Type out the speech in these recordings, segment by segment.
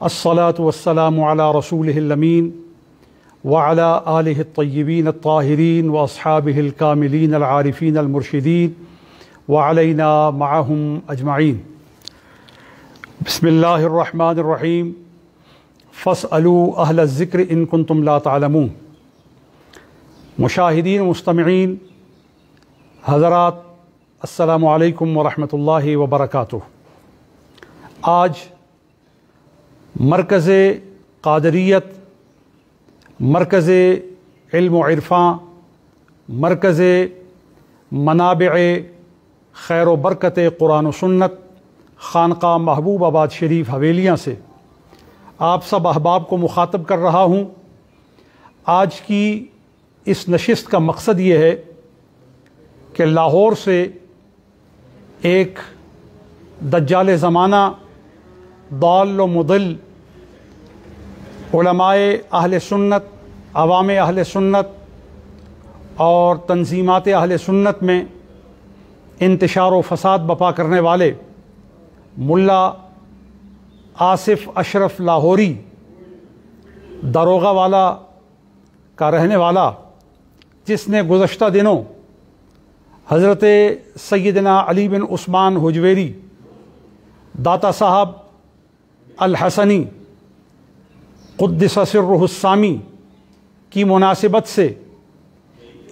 الصلاة والسلام على رسوله الأمين وعلى آله الطيبين الطاهرين وأصحابه الكاملين العارفين المرشدين وعلينا معهم أجمعين. بسم الله الرحمن الرحيم. فاسألوا أهل الذكر إن كنتم لا تعلمون. مشاہدین مستمعین حضرات، السلام علیکم ورحمۃ اللہ وبرکاتہ. آج مرکز قادریت، مرکز علم و عرفاں، مرکز منابع خیر و برکت قرآن و سنت، خانقاہ محبوب آباد شریف حویلیاں سے آپ سب احباب کو مخاطب کر رہا ہوں. آج کی اس نشست کا مقصد یہ ہے کہ لاہور سے ایک دجال زمانہ، ضال و مضل، علماء اہل سنت، عوام اہل سنت اور تنظیمات اہل سنت میں انتشار و فساد بپا کرنے والے ملا آصف اشرف لاہوری، داروغہ والا کا رہنے والا، جس نے گزشتہ دنوں حضرت سیدنا علی بن عثمان حجویری داتا صاحب الحسنی قدس سرہ السامی کی مناسبت سے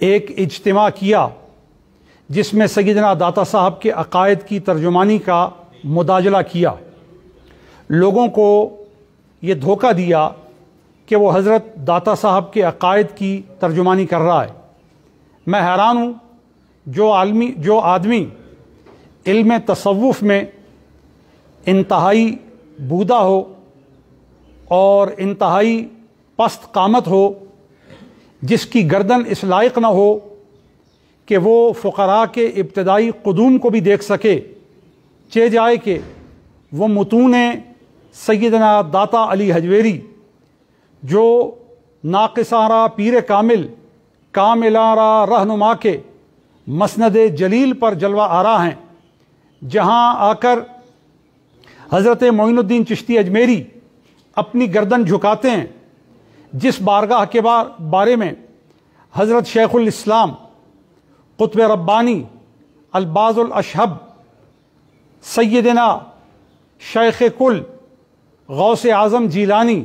ایک اجتماع کیا، جس میں سیدنا داتا صاحب کے عقائد کی ترجمانی کا مداجلہ کیا. لوگوں کو یہ دھوکہ دیا کہ وہ حضرت داتا صاحب کے عقائد کی ترجمانی کر رہا ہے. میں حیران ہوں، جو آدمی علم تصوف میں انتہائی بودا ہو اور انتہائی پست قامت ہو، جس کی گردن اس لائق نہ ہو کہ وہ فقراء کے ابتدائی قدوم کو بھی دیکھ سکے، چہ جائے کہ وہ متون سیدنا داتا علی حجویری، جو ناقصارہ پیر کامل، کاملارہ رہنما کے مسند جلیل پر جلوہ آرا ہیں، جہاں آ کر حضرت معین الدین چشتی اجمیری اپنی گردن جھکاتے ہیں، جس بارگاہ کے بارے میں حضرت شیخ الاسلام قطب ربانی الباز الاشہب سیدنا شیخ کل غوث اعظم جیلانی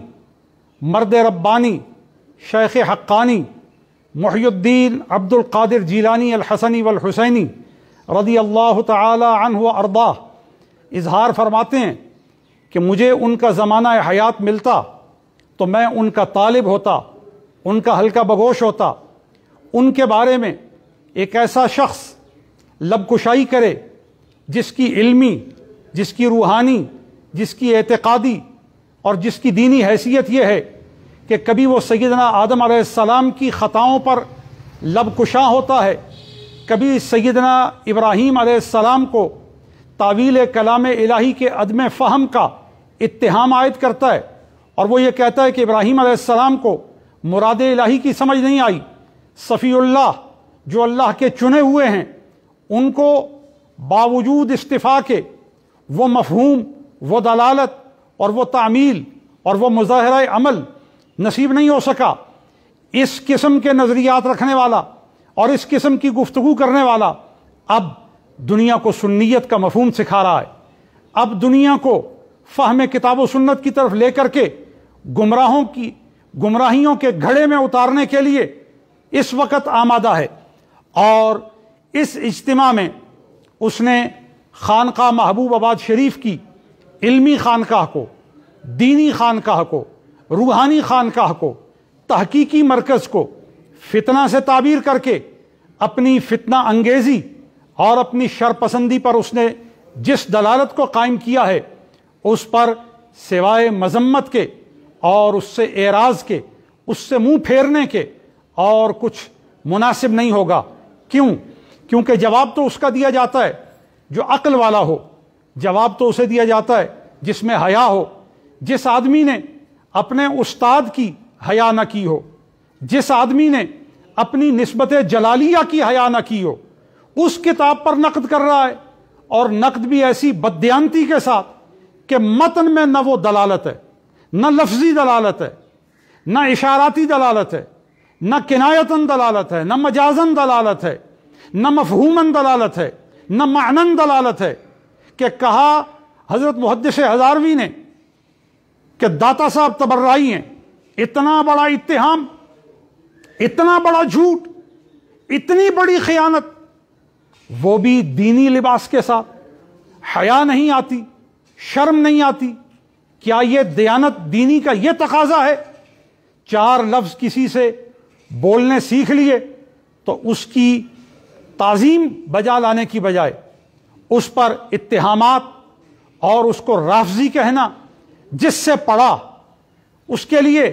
مرد ربانی شیخ حقانی محی الدین عبد القادر جیلانی الحسنی والحسینی رضی اللہ تعالی عنہ وارضاہ اظہار فرماتے ہیں کہ مجھے ان کا زمانہ حیات ملتا تو میں ان کا طالب ہوتا، ان کا حلقہ بگوش ہوتا. ان کے بارے میں ایک ایسا شخص لب کشائی کرے جس کی علمی، جس کی روحانی، جس کی اعتقادی اور جس کی دینی حیثیت یہ ہے کہ کبھی وہ سیدنا آدم علیہ السلام کی خطاؤں پر لب کشاں ہوتا ہے، کبھی سیدنا ابراہیم علیہ السلام کو تعویل کلام الہی کے عدم فہم کا اتہام عائد کرتا ہے، اور وہ یہ کہتا ہے کہ ابراہیم علیہ السلام کو مراد الہی کی سمجھ نہیں آئی. صفی اللہ، جو اللہ کے چنے ہوئے ہیں، ان کو باوجود استفاء کے وہ مفہوم، وہ دلالت اور وہ تعمیل اور وہ مظاہرہ عمل نصیب نہیں ہو سکا. اس قسم کے نظریات رکھنے والا اور اس قسم کی گفتگو کرنے والا اب دنیا کو سنیت کا مفہوم سکھا رہا ہے. اب دنیا کو فہم کتاب و سنت کی طرف لے کر کے گمراہیوں کے گھڑے میں اتارنے کے لیے اس وقت آمادہ ہے. اور اس اجتماع میں اس نے خانقاہ محبوب آباد شریف کی علمی خانقاہ کو، دینی خانقاہ کو، روحانی خانقاہ کو، تحقیقی مرکز کو فتنہ سے تعبیر کر کے اپنی فتنہ انگیزی اور اپنی شرپسندی پر اس نے جس دلالت کو قائم کیا ہے، اس پر سوائے مذمت کے اور اس سے اعراض کے، اس سے منہ پھیرنے کے اور کچھ مناسب نہیں ہوگا. کیونکہ جواب تو اس کا دیا جاتا ہے جو عقل والا ہو، جواب تو اسے دیا جاتا ہے جس میں حیا ہو. جس آدمی نے اپنے استاد کی حیا نہ کی ہو، جس آدمی نے اپنی نسبت جلالیہ کی حیا نہ کی ہو، اس کتاب پر نقد کر رہا ہے، اور نقد بھی ایسی بددیانتی کے ساتھ کہ متن میں نہ وہ دلالت ہے، نہ لفظی دلالت ہے، نہ اشاراتی دلالت ہے، نہ کنایتاً دلالت ہے، نہ مجازاً دلالت ہے، نہ مفہوماً دلالت ہے، نہ معناً دلالت ہے کہ کہا حضرت محدث ہزاروی نے کہ داتا صاحب تبرعی ہیں۔ اتنا بڑا اتہام، اتنا بڑا جھوٹ، اتنی بڑی خیانت، وہ بھی دینی لباس کے ساتھ۔ حیا نہیں آتی، شرم نہیں آتی؟ کیا یہ دیانت دینی کا یہ تقاضا ہے؟ 4 لفظ کسی سے بولنے سیکھ لیے تو اس کی تعظیم بجا لانے کی بجائے اس پر اتہامات اور اس کو رافضی کہنا، جس سے پڑھا اس کے لیے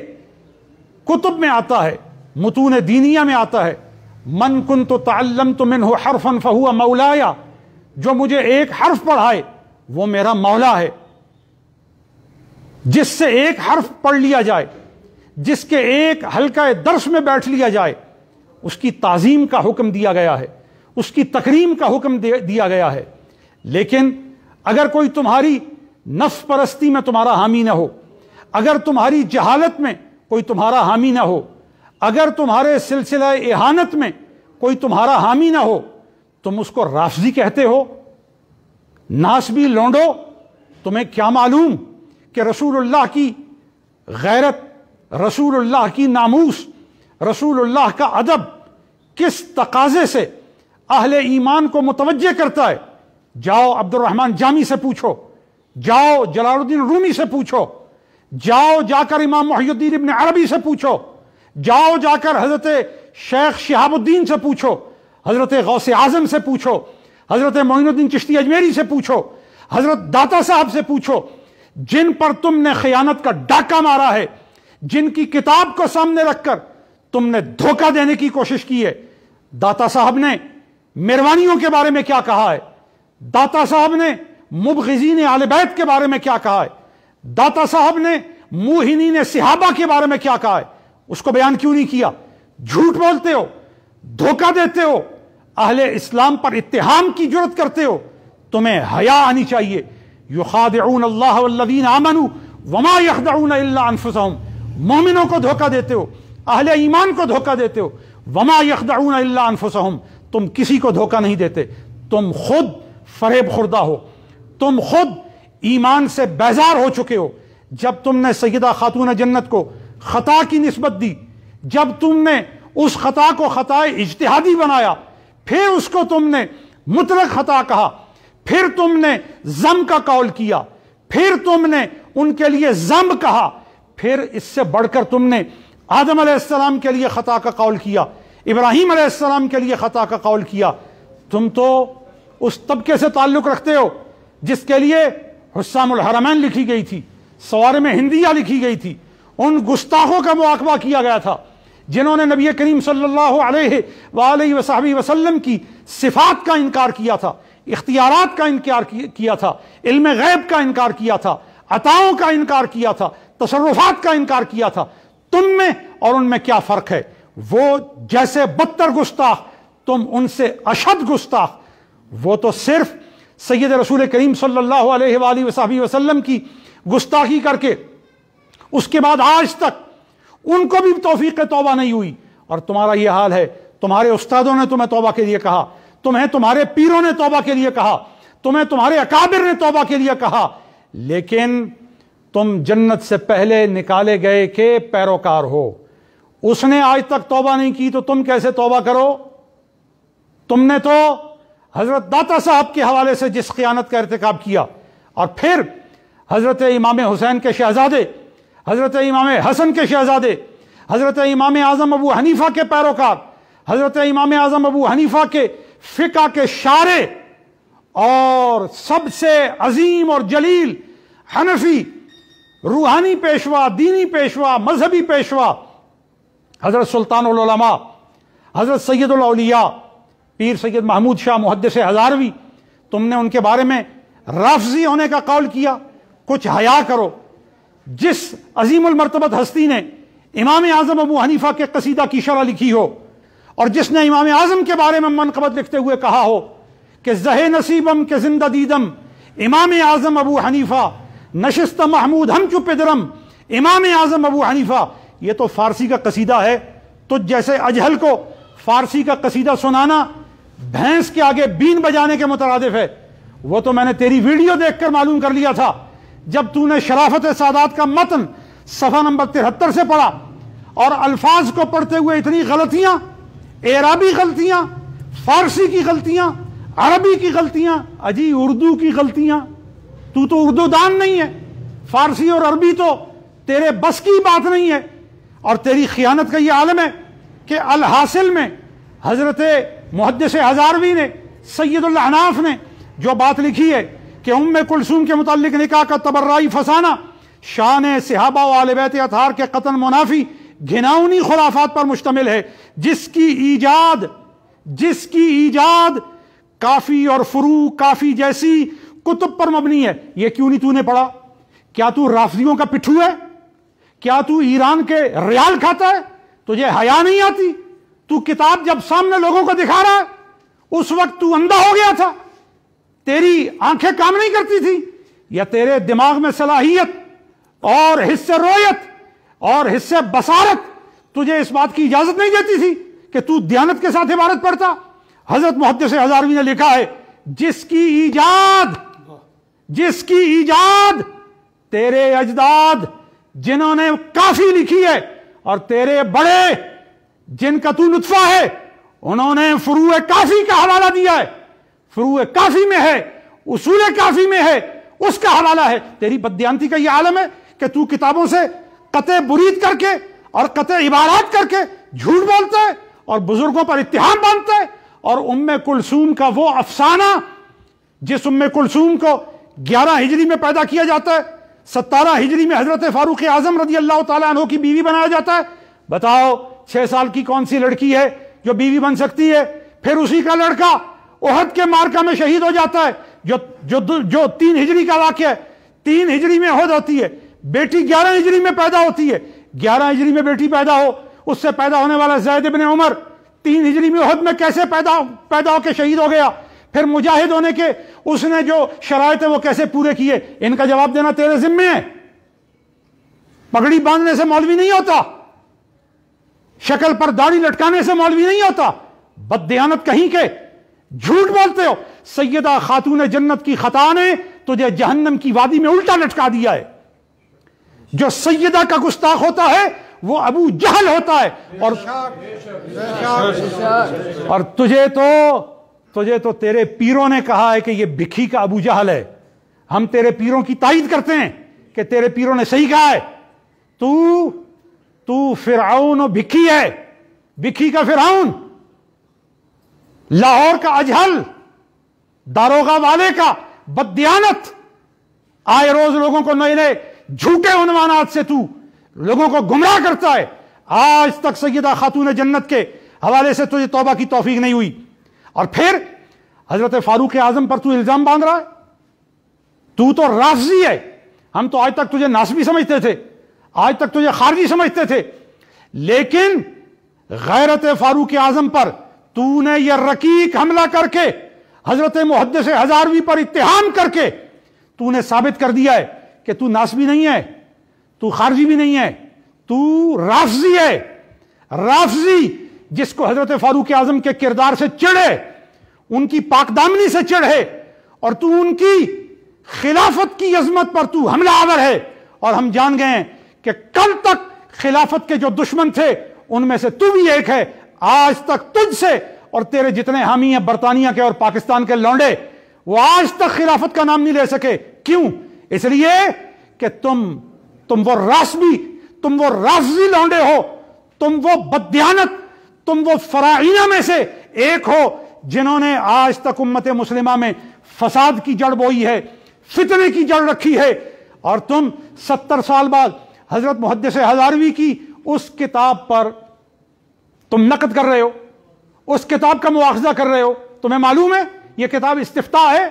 کتب میں آتا ہے، متون دینیہ میں آتا ہے، من کنت تعلمت منہ حرفا فہو مولایا، جو مجھے ایک حرف پڑھائے وہ میرا مولا ہے۔ جس سے ایک حرف پڑھ لیا جائے، جس کے ایک حلقہ درس میں بیٹھ لیا جائے، اس کی تعظیم کا حکم دیا گیا ہے، اس کی تکریم کا حکم دیا گیا ہے۔ لیکن اگر کوئی تمہاری نفس پرستی میں تمہارا حامی نہ ہو، اگر تمہاری جہالت میں کوئی تمہارا حامی نہ ہو، اگر تمہارے سلسلہ اہانت میں کوئی تمہارا حامی نہ ہو، تم اس کو رافضی کہتے ہو، ناسبی لونڈو۔ تمہیں کیا معلوم کہ رسول اللہ کی غیرت، رسول اللہ کی ناموس، رسول اللہ کا ادب کس تقاضے سے اہل ایمان کو متوجہ کرتا ہے؟ جاؤ عبد الرحمن جامی سے پوچھو، جاؤ جلال الدین رومی سے پوچھو، جاؤ جا کر امام محی الدین ابن عربی سے پوچھو، جاؤ جا کر حضرت شیخ شہاب الدین سے پوچھو، حضرت غوث اعظم سے پوچھو، حضرت معین الدین چشتی اجمیری سے پوچھو، حضرت داتا صاحب سے پوچھو، جن پر تم نے خیانت کا ڈاکہ مارا ہے، جن کی کتاب کو سامنے رکھ کر تم نے دھوکہ دینے کی کوشش کی ہے۔ داتا صاحب نے میروانیوں کے بارے میں کیا کہا ہے؟ داتا صاحب نے مبغضین اہل بیت کے بارے میں کیا کہا ہے؟ داتا صاحب نے موہنین صحابہ کے بارے میں کیا کہا ہے؟ اس کو بیان کیوں نہیں کیا؟ جھوٹ بولتے ہو، دھوکہ دیتے ہو، اہل اسلام پر اتہام کی جرات کرتے ہو۔ تمہیں حیا آنی چاہیے۔ یخادعون اللہ والذین آمنوا وما یخدعون الا انفسهم، مومنوں کو دھوکہ دیتے ہو، اہل ایمان کو دھوکہ دیتے ہو۔ وما یخدعون الا انفسهم، تم کسی کو دھوکہ نہیں دیتے، تم خود فریب خوردہ ہو، تم خود ایمان سے بیزار ہو چکے ہو۔ جب تم نے سیدہ خاتون جنت کو خطا کی نسبت دی، جب تم نے اس خطا کو خطا اجتہادی بنایا، پھر اس کو تم نے مطلق خطا کہا، پھر تم نے ذم کا قول کیا، پھر تم نے ان کے لیے ذنب کہا، پھر اس سے بڑھ کر تم نے آدم علیہ السلام کے لیے خطا کا قول کیا، ابراہیم علیہ السلام کے لیے خطا کا قول کیا۔ تم تو اس طبقے سے تعلق رکھتے ہو جس کے لیے حسام الحرمین لکھی گئی تھی، صوارم ہندیہ لکھی گئی تھی، ان گستاخوں کا مواقبہ کیا گیا تھا جنہوں نے نبی کریم صلی اللہ علیہ وآلہ وصحبہ وسلم کی صفات کا انکار کیا تھا، اختیارات کا انکار کیا تھا، علم غیب کا انکار کیا تھا، عطاؤں کا انکار کیا تھا، تصرفات کا انکار کیا تھا۔ تم میں اور ان میں کیا فرق ہے؟ وہ جیسے بدتر گستاخ، تم ان سے اشد گستاخ۔ وہ تو صرف سید رسول کریم صلی اللہ علیہ وآلہ وصحبہ وسلم کی گستاخی کر کے اس کے بعد آج تک ان کو بھی توفیق توبہ نہیں ہوئی، اور تمہارا یہ حال ہے۔ تمہارے استادوں نے تمہیں توبہ کے لیے کہا، تمہیں تمہارے پیروں نے توبہ کے لیے کہا، تمہیں تمہارے اکابر نے توبہ کے لیے کہا، لیکن تم جنت سے پہلے نکالے گئے کے پیروکار ہو۔ اس نے آج تک توبہ نہیں کی تو تم کیسے توبہ کرو؟ تم نے تو حضرت داتا صاحب کے حوالے سے جس خیانت کا ارتکاب کیا، اور پھر حضرت امام حسین کے شہزادے، حضرت امام حسن کے شہزادے، حضرت امام اعظم ابو حنیفہ کے پیروکار، حضرت امام اعظم ابو حنیفہ کے فقہ کے شارع، اور سب سے عظیم اور جلیل حنفی روحانی پیشوا، دینی پیشوا، مذہبی پیشوا حضرت سلطان العلماء، حضرت سید الاولیاء پیر سید محمود شاہ محدث ہزاروی، تم نے ان کے بارے میں رافضی ہونے کا قول کیا؟ کچھ حیا کرو۔ جس عظیم المرتبت ہستی نے امام اعظم ابو حنیفہ کے قصیدہ کی شرح لکھی ہو، اور جس نے امام اعظم کے بارے میں منقبت لکھتے ہوئے کہا ہو کہ زہ نصیبم کے زندہ دیدم امام اعظم ابو حنیفہ، نشست محمود ہم چپ درم امام اعظم ابو حنیفہ. یہ تو فارسی کا قصیدہ ہے. تو جیسے اجہل کو فارسی کا قصیدہ سنانا بھینس کے آگے بین بجانے کے مترادف ہے. وہ تو میں نے تیری ویڈیو دیکھ کر معلوم کر لیا تھا جب تو نے شرافت سادات کا متن صفحہ نمبر 73 سے پڑھا اور الفاظ کو پڑھتے ہوئے اتنی غلطیاں، اعرابی غلطیاں، فارسی کی غلطیاں، عربی کی غلطیاں، اجی اردو کی غلطیاں. تو اردو دان نہیں ہے، فارسی اور عربی تو تیرے بس کی بات نہیں ہے. اور تیری خیانت کا یہ عالم ہے کہ الحاصل میں حضرت محدث ہزاروی نے، سید الاحناف نے جو بات لکھی ہے کہ ام کلثوم کے متعلق نکاح کا تبرائی فسانہ شان صحابہ و آل بیت اطہار کے قتل منافی گھناؤنی خرافات پر مشتمل ہے، جس کی ایجاد کافی اور فروع کافی جیسی کتب پر مبنی ہے. یہ کیوں نہیں تو نے پڑھا؟ کیا تو رافضیوں کا پٹھو ہے؟ کیا تو ایران کے ریال کھاتا ہے؟ تجھے حیا نہیں آتی؟ تو کتاب جب سامنے لوگوں کو دکھا رہا ہے اس وقت تو اندھا ہو گیا تھا؟ تیری آنکھیں کام نہیں کرتی تھی؟ یا تیرے دماغ میں صلاحیت اور حس رویت اور حس بصارت تجھے اس بات کی اجازت نہیں دیتی تھی کہ تو دیانت کے ساتھ عبارت پڑھتا؟ حضرت محدث ہزاروی نے لکھا ہے جس کی ایجاد تیرے اجداد جنہوں نے کافی لکھی ہے اور تیرے بڑے جن کا تو نطفہ ہے انہوں نے فروع کافی کا حوالہ دیا ہے. فروع کافی میں ہے، اصول کافی میں ہے، اس کا حوالہ ہے. تیری بددیانتی کا یہ عالم ہے کہ تو کتابوں سے قطع برید کر کے اور قطع عبارات کر کے جھوٹ بولتا ہے اور بزرگوں پر اتہام باندھتا ہے. اور ام کلثوم کا وہ افسانہ جس ام کلثوم کو 11 ہجری میں پیدا کیا جاتا ہے، 17 ہجری میں حضرت فاروق اعظم رضی اللہ تعالیٰ عنہ کی بیوی بنایا جاتا ہے. بتاؤ 6 سال کی کون سی لڑکی ہے جو بیوی بن سکتی ہے؟ پھر اسی کا لڑکا احد کے معرکہ میں شہید ہو جاتا ہے جو 3 ہجری کا واقعہ ہے. 3 ہجری میں احد ہوتی ہے، بیٹی 11 ہجری میں پیدا ہوتی ہے. 11 ہجری میں بیٹی پیدا ہو، اس سے پیدا ہونے والا زید بن عمر 3 ہجری میں احد میں کیسے پیدا ہو کے شہید ہو گیا؟ پھر مجاہد ہونے کے اس نے جو شرائط ہے وہ کیسے پورے کیے؟ ان کا جواب دینا تیرے ذمے ہے. پگڑی باندھنے سے مولوی نہیں ہوتا، شکل پر داڑھی لٹکانے سے مولوی نہیں ہوتا. بددیانت کہیں کے جھوٹ بولتے ہو. سیدہ خاتون جنت کی خطا نے تجھے جہنم کی وادی میں الٹا لٹکا دیا ہے. جو سیدہ کا گستاخ ہوتا ہے وہ ابو جہل ہوتا ہے. اور تجھے تو تیرے پیروں نے کہا ہے کہ یہ بکھی کا ابو جہل ہے. ہم تیرے پیروں کی تائید کرتے ہیں کہ تیرے پیروں نے صحیح کہا ہے. تو فرعون و بکھی ہے، بکھی کا فرعون، لاہور کا اجہل، داروغہ والے کا بددیانت. آئے روز لوگوں کو نئے نئے جھوٹے عنوانات سے تو لوگوں کو گمراہ کرتا ہے. آج تک سیدہ خاتون جنت کے حوالے سے تجھے توبہ کی توفیق نہیں ہوئی. اور پھر حضرت فاروق اعظم پر تو الزام باندھ رہا ہے. تو رافضی ہے. ہم تو آج تک تجھے ناسبی سمجھتے تھے، آج تک تجھے خارجی سمجھتے تھے، لیکن غیرت فاروق اعظم پر تو نے یہ رقیق حملہ کر کے حضرت محدث ہزاروی پر اتہام کر کے تو نے ثابت کر دیا ہے کہ تو ناسبی نہیں ہے، تو خارجی بھی نہیں ہے، تو رافضی ہے. رافضی جس کو حضرت فاروق اعظم کے کردار سے چڑھے، ان کی پاک دامنی سے چڑھے، اور تو ان کی خلافت کی عظمت پر تو حملہ آور ہے. اور ہم جان گئے کہ کل تک خلافت کے جو دشمن تھے ان میں سے تو بھی ایک ہے. آج تک تجھ سے اور تیرے جتنے حامی ہیں برطانیہ کے اور پاکستان کے لونڈے، وہ آج تک خلافت کا نام نہیں لے سکے. کیوں؟ اس لیے کہ تم وہ رافضی لونڈے ہو، تم وہ بددیانت، تم وہ فراعنہ میں سے ایک ہو جنہوں نے آج تک امت مسلمہ میں فساد کی جڑ بوئی ہے، فتنے کی جڑ رکھی ہے. اور تم 70 سال بعد حضرت محدث ہزاروی کی اس کتاب پر تم نقد کر رہے ہو، اس کتاب کا مواخذہ کر رہے ہو. تمہیں معلوم ہے یہ کتاب استفتاء ہے،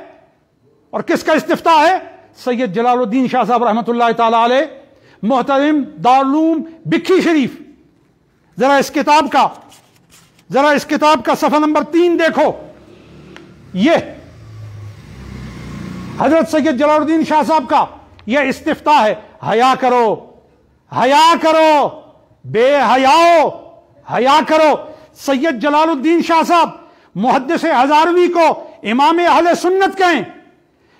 اور کس کا استفتاء ہے؟ سید جلال الدین شاہ صاحب رحمۃ اللہ تعالی علیہ، محترم دارالعلوم بکھی شریف. ذرا اس کتاب کا صفحہ نمبر 3 دیکھو. یہ حضرت سید جلال الدین شاہ صاحب کا یہ استفتاء ہے. حیا کرو، حیا کرو، بے حیاؤ حیا کرو۔ سید جلال الدین شاہ صاحب محدث ہزاروی کو امام اہل سنت کہیں،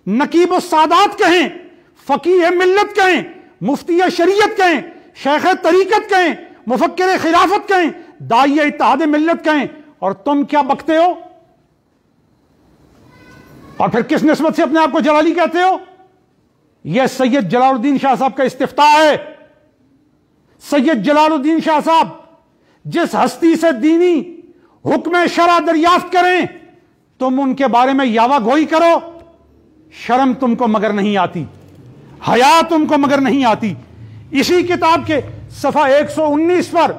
نقیب السادات کہیں، فقیہ ملت کہیں، مفتی شریعت کہیں، شیخ طریقت کہیں، مفکر خلافت کہیں، داعی اتحاد ملت کہیں، اور تم کیا بکتے ہو؟ اور پھر کس نسبت سے اپنے آپ کو جلالی کہتے ہو؟ یہ سید جلال الدین شاہ صاحب کا استفتاء ہے۔ سید جلال الدین شاہ صاحب جس ہستی سے دینی حکم شرع دریافت کریں تم ان کے بارے میں یاوہ گوئی کرو، شرم تم کو مگر نہیں آتی، حیا تم کو مگر نہیں آتی۔ اسی کتاب کے صفحہ 119 پر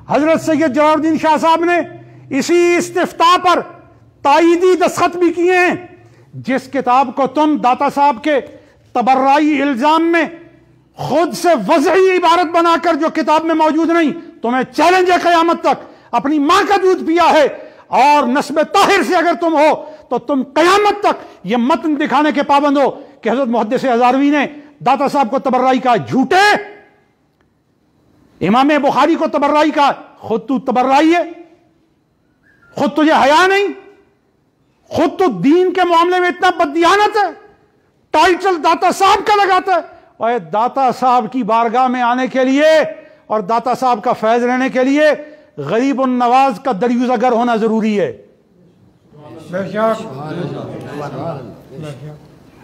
حضرت سید جلال الدین شاہ صاحب نے اسی استفتاء پر تائیدی دستخط بھی کیے ہیں۔ جس کتاب کو تم داتا صاحب کے تبرعی الزام میں خود سے وضعی عبارت بنا کر جو کتاب میں موجود نہیں، تمہیں چیلنج ہے قیامت تک، اپنی ماں کا دودھ پیا ہے، اور نسب طاہر سے اگر تم ہو تو تم قیامت تک یہ متن دکھانے کے پابند ہو کہ حضرت محدث ہزاروی نے داتا صاحب کو تبرعی کہا، جھوٹے، امام بخاری کو تبرعی کہا، خود تو تبرعی ہے، خود تجھے حیا نہیں، خود تو دین کے معاملے میں اتنا بددیانت ہے، ٹائٹل داتا صاحب کا لگاتا ہے۔ اور داتا صاحب کی بارگاہ میں آنے کے لیے اور داتا صاحب کا فیض لینے کے لیے غریب النواز کا دریوزہ گر ہونا ضروری ہے۔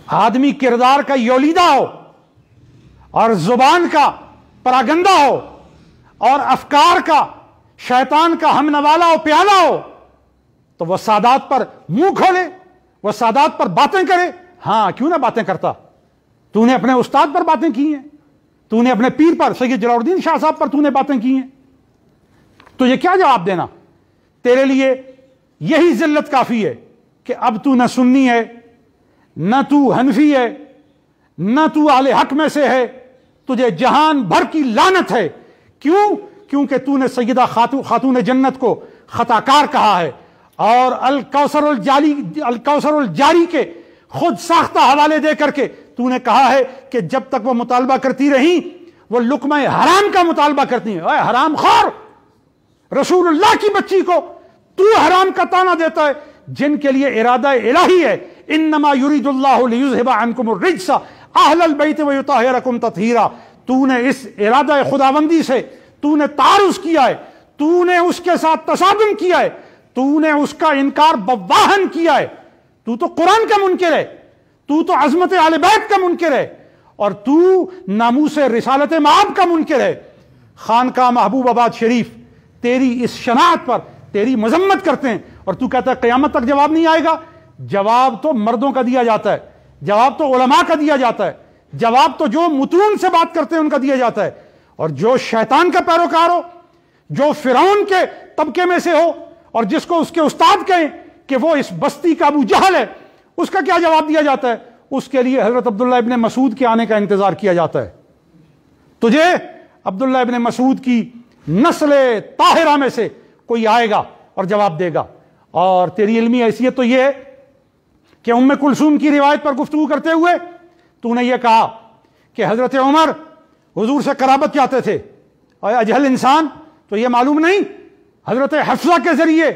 آدمی کردار کا یولیدہ ہو اور زبان کا پراگندہ ہو اور افکار کا شیطان کا ہم نوالا ہو، پیالہ ہو، تو وہ سادات پر منہ کھولے، وہ سادات پر باتیں کرے۔ ہاں کیوں نہ باتیں کرتا؟ تو نے اپنے استاد پر باتیں کی ہیں، تو نے اپنے پیر پر سید جلال الدین شاہ صاحب پر تو نے باتیں کی ہیں، تجھے کیا جواب دینا؟ تیرے لیے یہی ذلت کافی ہے کہ اب تو نہ سنی ہے، نہ تو حنفی ہے، نہ تو اہل حق میں سے ہے، تجھے جہان بھر کی لعنت ہے۔ کیوں؟ کیونکہ تو نے سیدہ خاتون جنت کو خطاکار کہا ہے، اور الکوثر الجاری کے خود ساختہ حوالے دے کر کے تو نے کہا ہے کہ جب تک وہ مطالبہ کرتی رہیں وہ لقمہ حرام کا مطالبہ کرتی ہیں۔ اے حرام خور، رسول اللہ کی بچی کو تو حرام کا تانا دیتا ہے، جن کے لیے ارادہ الہی ہے انما یرید اللہ لیذھب عنکم الرجس اہل البیت ویطہرکم تطہیرا۔ تو نے اس ارادہ خداوندی سے تو نے تعارض کیا ہے، تو نے اس کے ساتھ تصادم کیا ہے، تو نے اس کا انکار بواہن کیا ہے۔ تو تو قرآن کا منکر ہے، تو عظمت اہل بیت کا منکر ہے، اور تو ناموس رسالت مآب کا منکر ہے۔ خانقاہ محبوب آباد شریف تیری اس شناعت پر تیری مذمت کرتے ہیں، اور تو کہتا ہے قیامت تک جواب نہیں آئے گا۔ جواب تو مردوں کا دیا جاتا ہے، جواب تو علماء کا دیا جاتا ہے، جواب تو جو متون سے بات کرتے ہیں ان کا دیا جاتا ہے، اور جو شیطان کا پیروکار ہو، جو فرعون کے طبقے میں سے ہو، اور جس کو اس کے استاد کہیں کہ وہ اس بستی کا ابو جہل ہے، اس کا کیا جواب دیا جاتا ہے؟ اس کے لیے حضرت عبداللہ ابن مسعود کے آنے کا انتظار کیا جاتا ہے۔ تجھے عبداللہ ابن مسعود کی نسل طاہرہ میں سے کوئی آئے گا اور جواب دے گا، اور تیری علمی حیثیت تو یہ ہے کہ ام کلثوم کی روایت پر گفتگو کرتے ہوئے تو نے یہ کہا کہ حضرت عمر حضور سے قرابت چاہتے تھے، اور اجہل انسان تو یہ معلوم نہیں حضرت حفصہ کے ذریعے،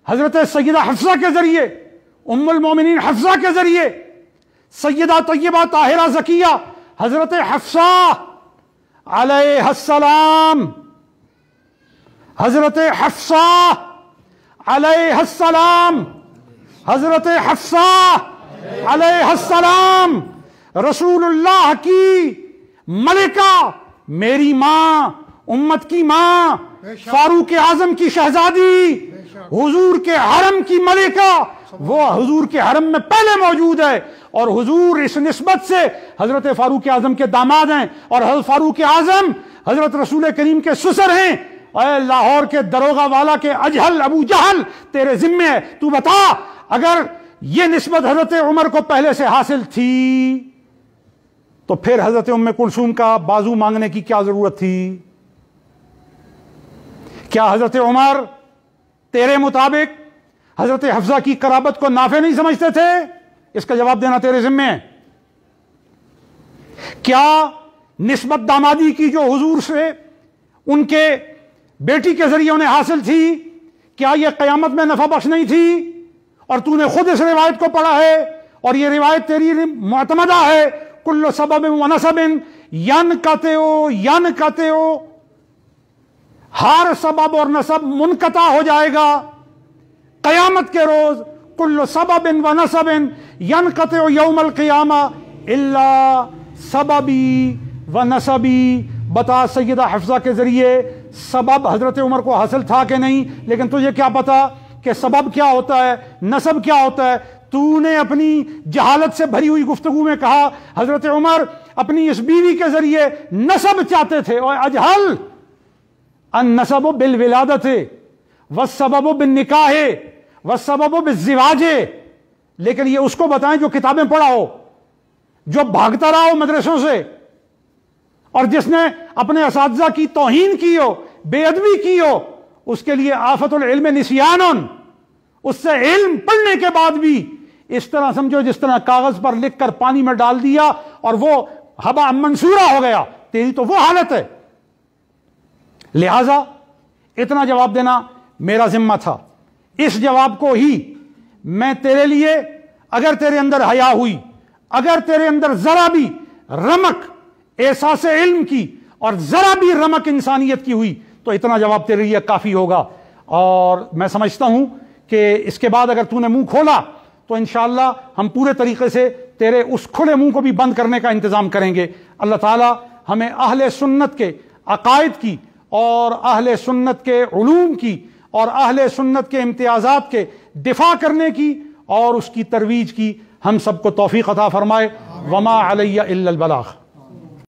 حضرت سیدہ حفصہ کے ذریعے، ام المومنین حفصہ کے ذریعے، سیدہ طیبہ طاہرہ زکیہ حضرت حفصہ علیہ السلام، حضرت حفصہ علیہ السلام، حضرت حفصہ علیہ السلام رسول اللہ کی ملکہ، میری ماں، امت کی ماں، فاروق اعظم کی شہزادی، حضور کے حرم کی ملکہ، وہ حضور کے حرم میں پہلے موجود ہے، اور حضور اس نسبت سے حضرت فاروق اعظم کے داماد ہیں، اور حضرت فاروق اعظم حضرت رسول کریم کے سسر ہیں۔ اے لاہور کے دروغہ والا کے اجہل ابو جہل، تیرے ذمے ہے، تو بتا اگر یہ نسبت حضرت عمر کو پہلے سے حاصل تھی تو پھر حضرت ام کلثوم کا بازو مانگنے کی کیا ضرورت تھی؟ کیا حضرت عمر تیرے مطابق حضرت حفصہ کی قرابت کو نافع نہیں سمجھتے تھے؟ اس کا جواب دینا تیرے ذمے ہے۔ کیا نسبت دامادی کی جو حضور سے ان کے بیٹی کے ذریعے انہیں حاصل تھی، کیا یہ قیامت میں نفع بخش نہیں تھی؟ اور تو نے خود اس روایت کو پڑھا ہے اور یہ روایت تیری معتمدہ ہے، کل سبب و نسب ینقطع، ہر سبب اور نسب منقطع ہو جائے گا قیامت کے روز، کل سبب و نسب ینقطع یوم القیامہ الا سببی و نسبی۔ بتا سیدہ حفصہ کے ذریعے سبب حضرت عمر کو حاصل تھا کہ نہیں، لیکن تجھے کیا پتا کہ سبب کیا ہوتا ہے، نسب کیا ہوتا ہے؟ تو نے اپنی جہالت سے بھری ہوئی گفتگو میں کہا حضرت عمر اپنی اس بیوی کے ذریعے نسب چاہتے تھے، اور اجہل النسب بالولادت والسبب بالنکاح والسبب بالزواج، لیکن یہ اس کو بتائیں جو کتابیں پڑھا ہو، جو بھاگتا رہا ہو مدرسوں سے، اور جس نے اپنے اساتذہ کی توہین کی ہو، بے ادبی کی ہو، اس کے لیے آفت العلم نسیان، اس سے علم پڑھنے کے بعد بھی اس طرح سمجھو جس طرح کاغذ پر لکھ کر پانی میں ڈال دیا اور وہ ہبا منصورہ ہو گیا، تیری تو وہ حالت ہے۔ لہذا اتنا جواب دینا میرا ذمہ تھا، اس جواب کو ہی میں تیرے لیے، اگر تیرے اندر حیا ہوئی، اگر تیرے اندر ذرا بھی رمق احساس علم کی اور ذرا بھی رمق انسانیت کی ہوئی، تو اتنا جواب تیرے لیے کافی ہوگا۔ اور میں سمجھتا ہوں کہ اس کے بعد اگر تو نے منہ کھولا تو انشاءاللہ ہم پورے طریقے سے تیرے اس کھلے منہ کو بھی بند کرنے کا انتظام کریں گے۔ اللہ تعالی ہمیں اہل سنت کے عقائد کی اور اہل سنت کے علوم کی اور اہل سنت کے امتیازات کے دفاع کرنے کی اور اس کی ترویج کی ہم سب کو توفیق عطا فرمائے۔ وما علی الا البلاغ۔